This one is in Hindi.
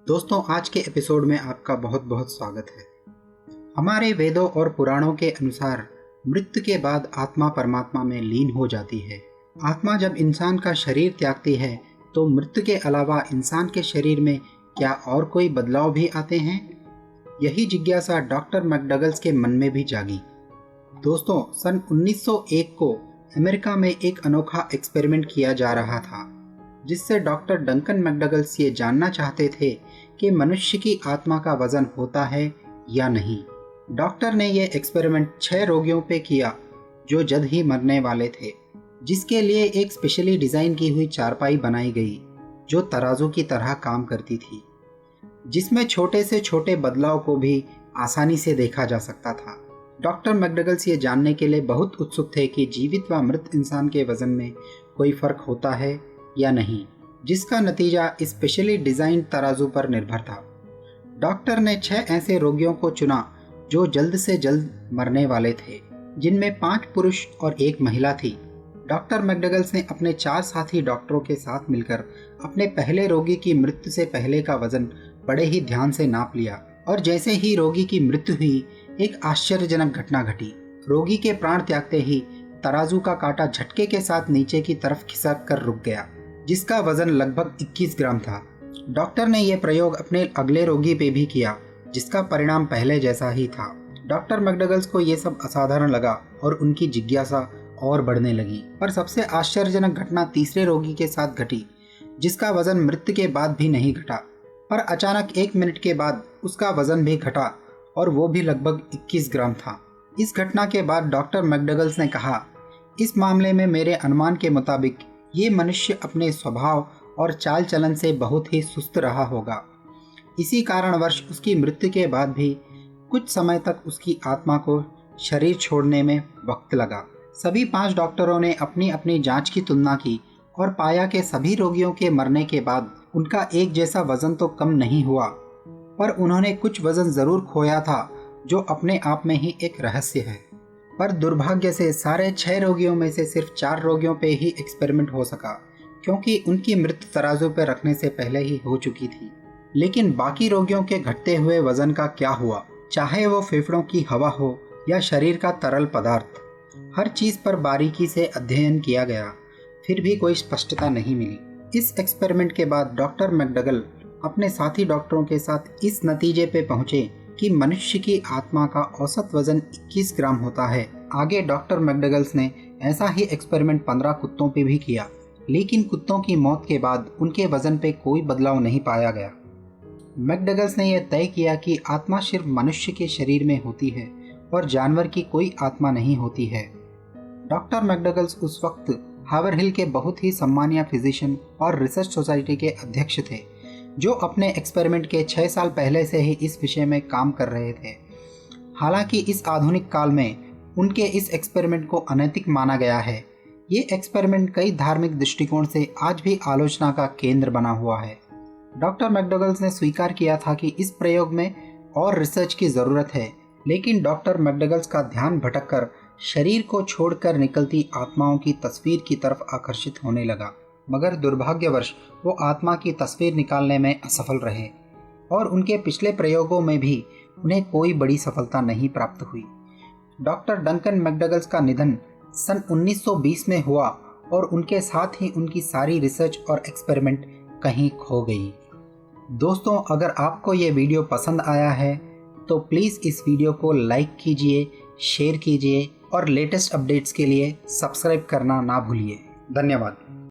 दोस्तों, आज के एपिसोड में आपका बहुत बहुत स्वागत है। हमारे वेदों और पुराणों के अनुसार मृत्यु के बाद आत्मा परमात्मा में लीन हो जाती है। आत्मा जब इंसान का शरीर त्यागती है तो मृत्यु के अलावा इंसान के शरीर में क्या और कोई बदलाव भी आते हैं? यही जिज्ञासा डॉक्टर मैकडगल्स के मन में भी जागी। दोस्तों, सन 1901 को अमेरिका में एक अनोखा एक्सपेरिमेंट किया जा रहा था, जिससे डॉक्टर डंकन मैकडगल्स ये जानना चाहते थे कि मनुष्य की आत्मा का वजन होता है या नहीं। डॉक्टर ने यह एक्सपेरिमेंट 6 रोगियों पे किया जो जल्द ही मरने वाले थे, जिसके लिए एक स्पेशली डिज़ाइन की हुई चारपाई बनाई गई जो तराजू की तरह काम करती थी, जिसमें छोटे से छोटे बदलाव को भी आसानी से देखा जा सकता था। डॉक्टर मैकडगल्स ये जानने के लिए बहुत उत्सुक थे कि जीवित व मृत इंसान के वजन में कोई फर्क होता है या नहीं, जिसका नतीजा स्पेशली डिज़ाइन तराजू पर निर्भर था। डॉक्टर ने 6 ऐसे रोगियों को चुना जो जल्द से जल्द मरने वाले थे, जिनमें 5 पुरुष और 1 महिला थी। डॉक्टर मैकडगल्स ने अपने 4 साथी डॉक्टरों के साथ मिलकर अपने पहले रोगी की मृत्यु से पहले का वजन बड़े ही ध्यान से नाप लिया, और जैसे ही रोगी की मृत्यु हुई एक आश्चर्यजनक घटना घटी। रोगी के प्राण त्यागते ही तराजू का कांटा झटके के साथ नीचे की तरफ खिसक कर रुक गया, जिसका वजन लगभग 21 ग्राम था। डॉक्टर ने यह प्रयोग अपने अगले रोगी पे भी किया, जिसका परिणाम पहले जैसा ही था। डॉक्टर मैकडगल्स को यह सब असाधारण लगा और उनकी जिज्ञासा और बढ़ने लगी। पर सबसे आश्चर्यजनक घटना तीसरे रोगी के साथ घटी, जिसका वजन मृत्यु के बाद भी नहीं घटा, पर अचानक 1 मिनट के बाद उसका वजन भी घटा और वो भी लगभग 21 ग्राम था। इस घटना के बाद डॉक्टर मैकडगल्स ने कहा, इस मामले में मेरे अनुमान के मुताबिक ये मनुष्य अपने स्वभाव और चाल चलन से बहुत ही सुस्त रहा होगा। इसी कारणवश उसकी मृत्यु के बाद भी कुछ समय तक उसकी आत्मा को शरीर छोड़ने में वक्त लगा। सभी 5 डॉक्टरों ने अपनी अपनी जांच की तुलना की और पाया कि सभी रोगियों के मरने के बाद उनका एक जैसा वजन तो कम नहीं हुआ, पर उन्होंने कुछ वजन ज़रूर खोया था, जो अपने आप में ही एक रहस्य है। पर दुर्भाग्य से सारे 6 रोगियों में से सिर्फ 4 रोगियों पे ही एक्सपेरिमेंट हो सका, क्योंकि उनकी मृत्यु तराजू पर रखने से पहले ही हो चुकी थी। लेकिन बाकी रोगियों के घटते हुए वजन का क्या हुआ? चाहे वो फेफड़ों की हवा हो या शरीर का तरल पदार्थ, हर चीज़ पर बारीकी से अध्ययन किया गया, फिर भी कोई स्पष्टता नहीं मिली। इस एक्सपेरिमेंट के बाद डॉक्टर मैकडगल अपने साथी डॉक्टरों के साथ इस नतीजे पे पहुंचे कि मनुष्य की आत्मा का औसत वजन 21 ग्राम होता है। आगे डॉक्टर मैकडगल्स ने ऐसा ही एक्सपेरिमेंट 15 कुत्तों पे भी किया, लेकिन कुत्तों की मौत के बाद उनके वजन पे कोई बदलाव नहीं पाया गया। मैकडगल्स ने यह तय किया कि आत्मा सिर्फ मनुष्य के शरीर में होती है और जानवर की कोई आत्मा नहीं होती है। डॉक्टर मैकडगल्स उस वक्त हावरहिल के बहुत ही सम्मानीय फिजिशियन और रिसर्च सोसाइटी के अध्यक्ष थे, जो अपने एक्सपेरिमेंट के 6 साल पहले से ही इस विषय में काम कर रहे थे। हालांकि इस आधुनिक काल में उनके इस एक्सपेरिमेंट को अनैतिक माना गया है। ये एक्सपेरिमेंट कई धार्मिक दृष्टिकोण से आज भी आलोचना का केंद्र बना हुआ है। डॉक्टर मैकडगल्स ने स्वीकार किया था कि इस प्रयोग में और रिसर्च की ज़रूरत है, लेकिन डॉक्टर मैकडगल्स का ध्यान भटककर शरीर को छोड़कर निकलती आत्माओं की तस्वीर की तरफ आकर्षित होने लगा। मगर दुर्भाग्यवश वो आत्मा की तस्वीर निकालने में असफल रहे और उनके पिछले प्रयोगों में भी उन्हें कोई बड़ी सफलता नहीं प्राप्त हुई। डॉक्टर डंकन मैकडगल्स का निधन सन 1920 में हुआ और उनके साथ ही उनकी सारी रिसर्च और एक्सपेरिमेंट कहीं खो गई। दोस्तों, अगर आपको ये वीडियो पसंद आया है तो प्लीज़ इस वीडियो को लाइक कीजिए, शेयर कीजिए और लेटेस्ट अपडेट्स के लिए सब्सक्राइब करना ना भूलिए। धन्यवाद।